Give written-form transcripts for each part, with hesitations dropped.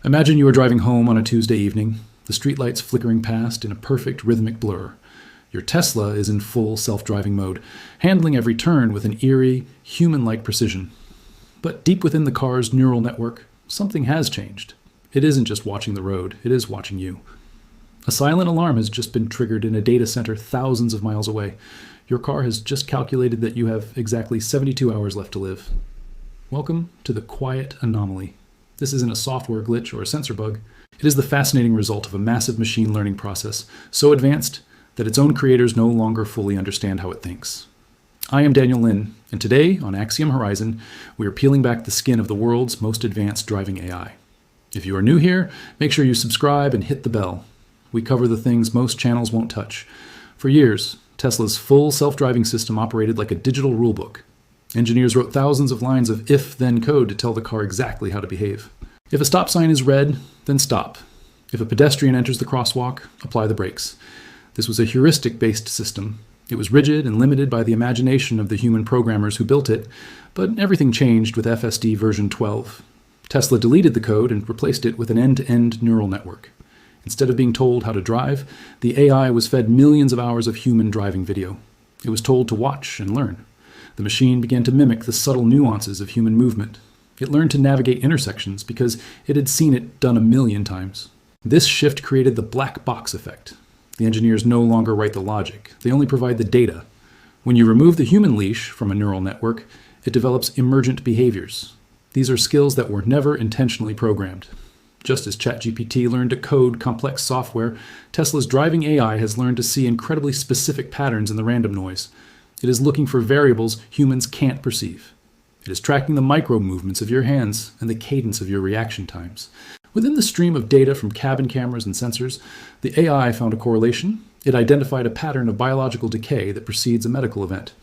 Imagine you are driving home on a Tuesday evening, the streetlights flickering past in a perfect rhythmic blur. Your Tesla is in full self-driving mode, handling every turn with an eerie, human-like precision. But deep within the car's neural network, something has changed. It isn't just watching the road, it is watching you. A silent alarm has just been triggered in a data center thousands of miles away. Your car has just calculated that you have exactly 72 hours left to live. Welcome to the quiet anomaly. This isn't a software glitch or a sensor bug. It is the fascinating result of a massive machine learning process, so advanced that its own creators no longer fully understand how it thinks. I am Daniel Lin, and today on Axiom Horizon, we are peeling back the skin of the world's most advanced driving AI. If you are new here, make sure you subscribe and hit the bell. We cover the things most channels won't touch. For years, Tesla's full self-driving system operated like a digital rulebook. Engineers wrote thousands of lines of if-then code to tell the car exactly how to behave. If a stop sign is red, then stop. If a pedestrian enters the crosswalk, apply the brakes. This was a heuristic-based system. It was rigid and limited by the imagination of the human programmers who built it, but everything changed with FSD version 12. Tesla deleted the code and replaced it with an end-to-end neural network. Instead of being told how to drive, the AI was fed millions of hours of human driving video. It was told to watch and learn. The machine began to mimic the subtle nuances of human movement. It learned to navigate intersections because it had seen it done a million times. This shift created the black box effect. The engineers no longer write the logic. They only provide the data. When you remove the human leash from a neural network, it develops emergent behaviors. These are skills that were never intentionally programmed. Just as ChatGPT learned to code complex software, Tesla's driving AI has learned to see incredibly specific patterns in the random noise. It is looking for variables humans can't perceive. It is tracking the micro movements of your hands and the cadence of your reaction times. Within the stream of data from cabin cameras and sensors, the AI found a correlation. It identified a pattern of biological decay that precedes a medical event.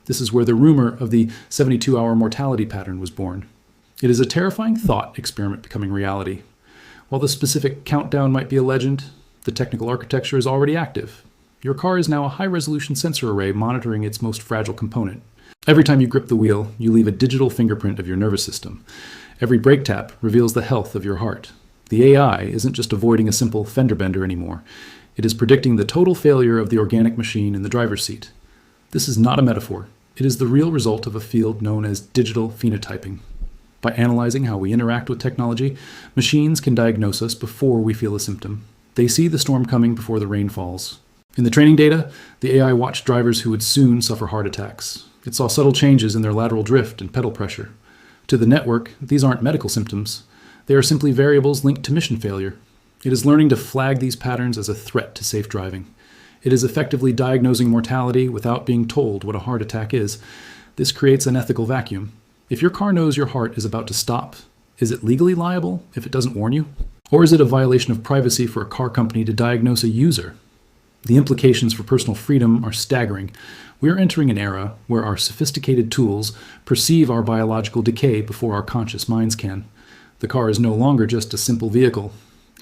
This is where the rumor of the 72-hour mortality pattern was born. It is a terrifying thought experiment becoming reality. While the specific countdown might be a legend, the technical architecture is already active. Your car is now a high-resolution sensor array monitoring its most fragile component. Every time you grip the wheel, you leave a digital fingerprint of your nervous system. Every brake tap reveals the health of your heart. The AI isn't just avoiding a simple fender bender anymore. It is predicting the total failure of the organic machine in the driver's seat. This is not a metaphor. It is the real result of a field known as digital phenotyping. By analyzing how we interact with technology, machines can diagnose us before we feel a symptom. They see the storm coming before the rain falls. In the training data, the AI watched drivers who would soon suffer heart attacks. It saw subtle changes in their lateral drift and pedal pressure. To the network, these aren't medical symptoms. They are simply variables linked to mission failure. It is learning to flag these patterns as a threat to safe driving. It is effectively diagnosing mortality without being told what a heart attack is. This creates an ethical vacuum. If your car knows your heart is about to stop, is it legally liable if it doesn't warn you? Or is it a violation of privacy for a car company to diagnose a user? The implications for personal freedom are staggering. We are entering an era where our sophisticated tools perceive our biological decay before our conscious minds can. The car is no longer just a simple vehicle.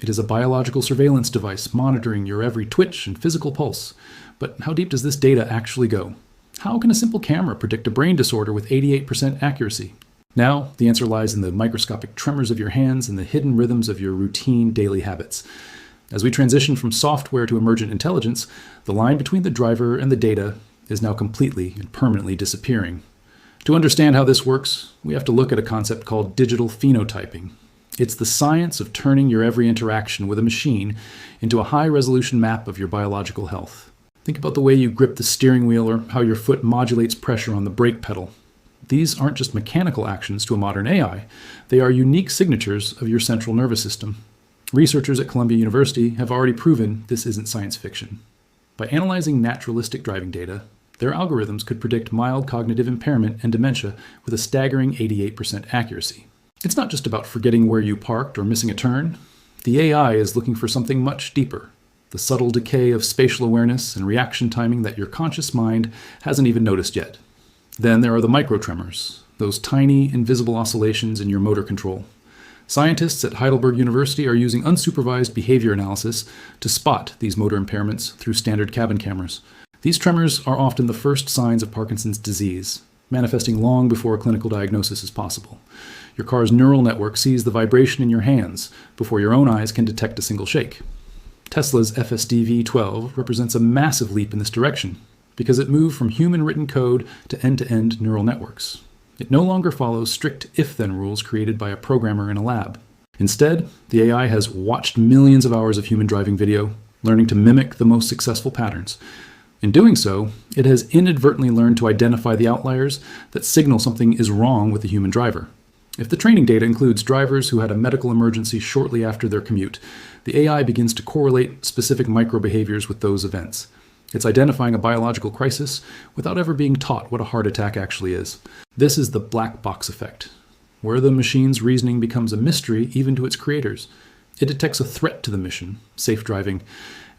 It is a biological surveillance device monitoring your every twitch and physical pulse. But how deep does this data actually go? How can a simple camera predict a brain disorder with 88% accuracy? Now, the answer lies in the microscopic tremors of your hands and the hidden rhythms of your routine daily habits. As we transition from software to emergent intelligence, the line between the driver and the data is now completely and permanently disappearing. To understand how this works, we have to look at a concept called digital phenotyping. It's the science of turning your every interaction with a machine into a high-resolution map of your biological health. Think about the way you grip the steering wheel or how your foot modulates pressure on the brake pedal. These aren't just mechanical actions to a modern AI. They are unique signatures of your central nervous system. Researchers at Columbia University have already proven this isn't science fiction. By analyzing naturalistic driving data, their algorithms could predict mild cognitive impairment and dementia with a staggering 88% accuracy. It's not just about forgetting where you parked or missing a turn. The AI is looking for something much deeper, the subtle decay of spatial awareness and reaction timing that your conscious mind hasn't even noticed yet. Then there are the micro-tremors, those tiny, invisible oscillations in your motor control. Scientists at Heidelberg University are using unsupervised behavior analysis to spot these motor impairments through standard cabin cameras. These tremors are often the first signs of Parkinson's disease. manifesting long before a clinical diagnosis is possible. Your car's neural network sees the vibration in your hands before your own eyes can detect a single shake. Tesla's FSD V12 represents a massive leap in this direction because it moved from human-written code to end-to-end neural networks. It no longer follows strict if-then rules created by a programmer in a lab. Instead, the AI has watched millions of hours of human driving video, learning to mimic the most successful patterns. In doing so, it has inadvertently learned to identify the outliers that signal something is wrong with the human driver. If the training data includes drivers who had a medical emergency shortly after their commute, the AI begins to correlate specific microbehaviors with those events. It's identifying a biological crisis without ever being taught what a heart attack actually is. This is the black box effect, where the machine's reasoning becomes a mystery even to its creators. It detects a threat to the mission, safe driving,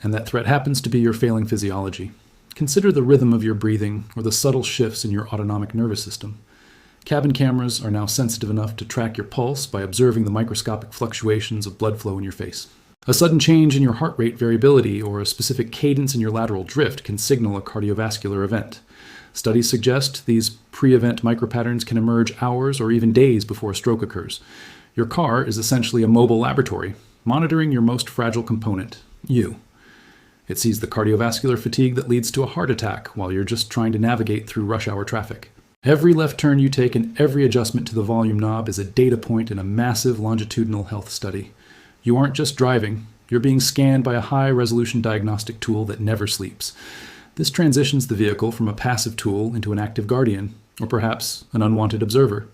and that threat happens to be your failing physiology. Consider the rhythm of your breathing or the subtle shifts in your autonomic nervous system. Cabin cameras are now sensitive enough to track your pulse by observing the microscopic fluctuations of blood flow in your face. A sudden change in your heart rate variability or a specific cadence in your lateral drift can signal a cardiovascular event. Studies suggest these pre-event micropatterns can emerge hours or even days before a stroke occurs. Your car is essentially a mobile laboratory, monitoring your most fragile component, you. It sees the cardiovascular fatigue that leads to a heart attack while you're just trying to navigate through rush hour traffic. Every left turn you take and every adjustment to the volume knob is a data point in a massive longitudinal health study. You aren't just driving, you're being scanned by a high-resolution diagnostic tool that never sleeps. This transitions the vehicle from a passive tool into an active guardian, or perhaps an unwanted observer.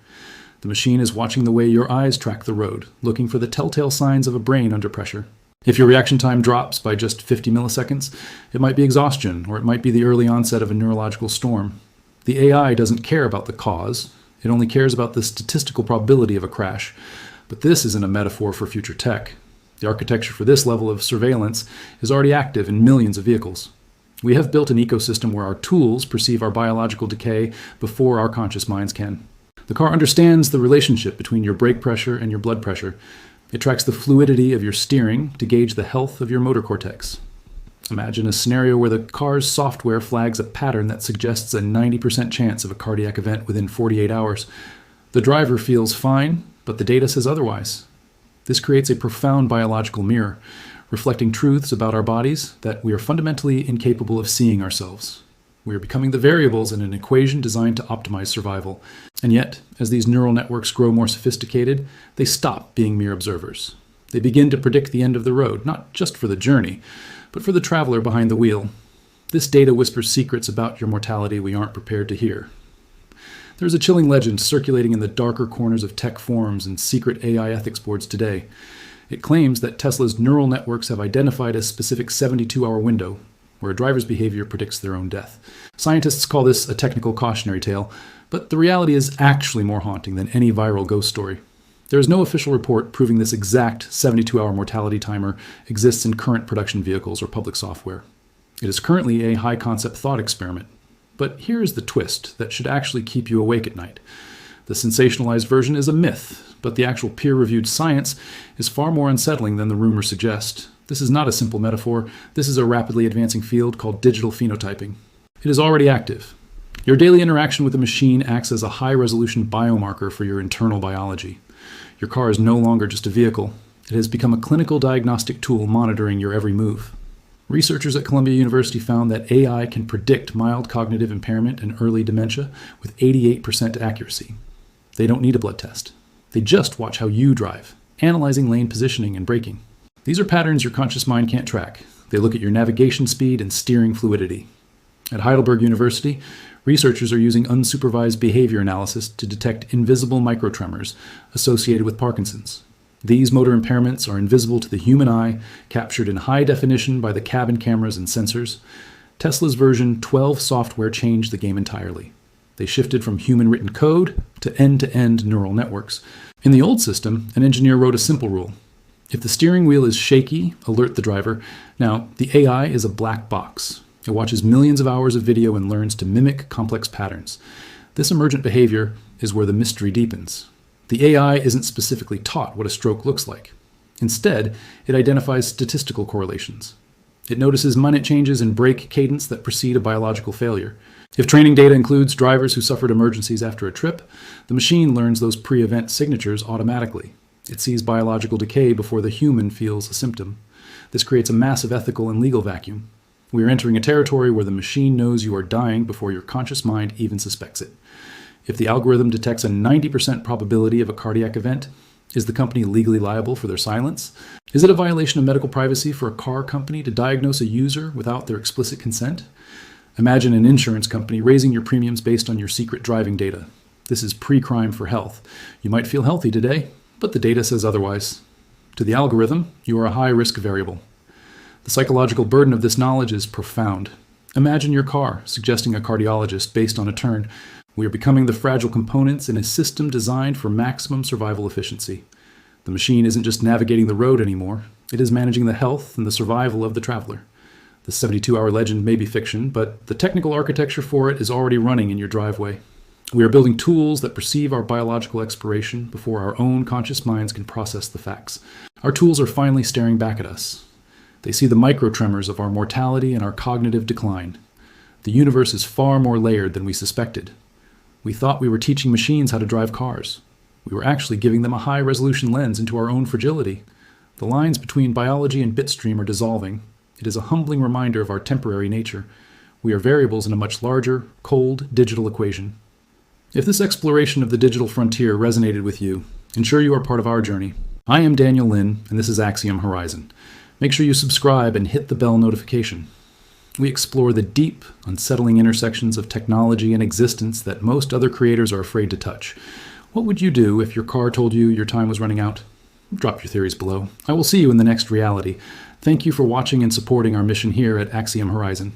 The machine is watching the way your eyes track the road, looking for the telltale signs of a brain under pressure. If your reaction time drops by just 50 milliseconds, it might be exhaustion, or it might be the early onset of a neurological storm. The AI doesn't care about the cause, it only cares about the statistical probability of a crash. But this isn't a metaphor for future tech. The architecture for this level of surveillance is already active in millions of vehicles. We have built an ecosystem where our tools perceive our biological decay before our conscious minds can. The car understands the relationship between your brake pressure and your blood pressure. It tracks the fluidity of your steering to gauge the health of your motor cortex. Imagine a scenario where the car's software flags a pattern that suggests a 90% chance of a cardiac event within 48 hours. The driver feels fine, but the data says otherwise. This creates a profound biological mirror, reflecting truths about our bodies that we are fundamentally incapable of seeing ourselves. We are becoming the variables in an equation designed to optimize survival. And yet, as these neural networks grow more sophisticated, they stop being mere observers. They begin to predict the end of the road, not just for the journey, but for the traveler behind the wheel. This data whispers secrets about your mortality we aren't prepared to hear. There's a chilling legend circulating in the darker corners of tech forums and secret AI ethics boards today. It claims that Tesla's neural networks have identified a specific 72-hour window where a driver's behavior predicts their own death. Scientists call this a technical cautionary tale, but the reality is actually more haunting than any viral ghost story. There is no official report proving this exact 72-hour mortality timer exists in current production vehicles or public software. It is currently a high-concept thought experiment. But here's the twist that should actually keep you awake at night. The sensationalized version is a myth, but the actual peer-reviewed science is far more unsettling than the rumors suggest. This is not a simple metaphor. This is a rapidly advancing field called digital phenotyping. It is already active. Your daily interaction with a machine acts as a high-resolution biomarker for your internal biology. Your car is no longer just a vehicle. It has become a clinical diagnostic tool monitoring your every move. Researchers at Columbia University found that AI can predict mild cognitive impairment and early dementia with 88% accuracy. They don't need a blood test. They just watch how you drive, analyzing lane positioning and braking. These are patterns your conscious mind can't track. They look at your navigation speed and steering fluidity. At Heidelberg University, researchers are using unsupervised behavior analysis to detect invisible micro-tremors associated with Parkinson's. These motor impairments are invisible to the human eye, captured in high definition by the cabin cameras and sensors. Tesla's version 12 software changed the game entirely. They shifted from human-written code to end-to-end neural networks. In the old system, an engineer wrote a simple rule. If the steering wheel is shaky, alert the driver. Now, the AI is a black box. It watches millions of hours of video and learns to mimic complex patterns. This emergent behavior is where the mystery deepens. The AI isn't specifically taught what a stroke looks like. Instead, it identifies statistical correlations. It notices minute changes in brake cadence that precede a biological failure. If training data includes drivers who suffered emergencies after a trip, the machine learns those pre-event signatures automatically. It sees biological decay before the human feels a symptom. This creates a massive ethical and legal vacuum. We are entering a territory where the machine knows you are dying before your conscious mind even suspects it. If the algorithm detects a 90% probability of a cardiac event, is the company legally liable for their silence? Is it a violation of medical privacy for a car company to diagnose a user without their explicit consent? Imagine an insurance company raising your premiums based on your secret driving data. This is pre-crime for health. You might feel healthy today, but the data says otherwise. To the algorithm, you are a high-risk variable. The psychological burden of this knowledge is profound. Imagine your car suggesting a cardiologist based on a turn. We are becoming the fragile components in a system designed for maximum survival efficiency. The machine isn't just navigating the road anymore. It is managing the health and the survival of the traveler. The 72-hour legend may be fiction, but the technical architecture for it is already running in your driveway. We are building tools that perceive our biological expiration before our own conscious minds can process the facts. Our tools are finally staring back at us. They see the micro-tremors of our mortality and our cognitive decline. The universe is far more layered than we suspected. We thought we were teaching machines how to drive cars. We were actually giving them a high-resolution lens into our own fragility. The lines between biology and bitstream are dissolving. It is a humbling reminder of our temporary nature. We are variables in a much larger, cold, digital equation. If this exploration of the digital frontier resonated with you, ensure you are part of our journey. I am Daniel Lin, and this is Axiom Horizon. Make sure you subscribe and hit the bell notification. We explore the deep, unsettling intersections of technology and existence that most other creators are afraid to touch. What would you do if your car told you your time was running out? Drop your theories below. I will see you in the next reality. Thank you for watching and supporting our mission here at Axiom Horizon.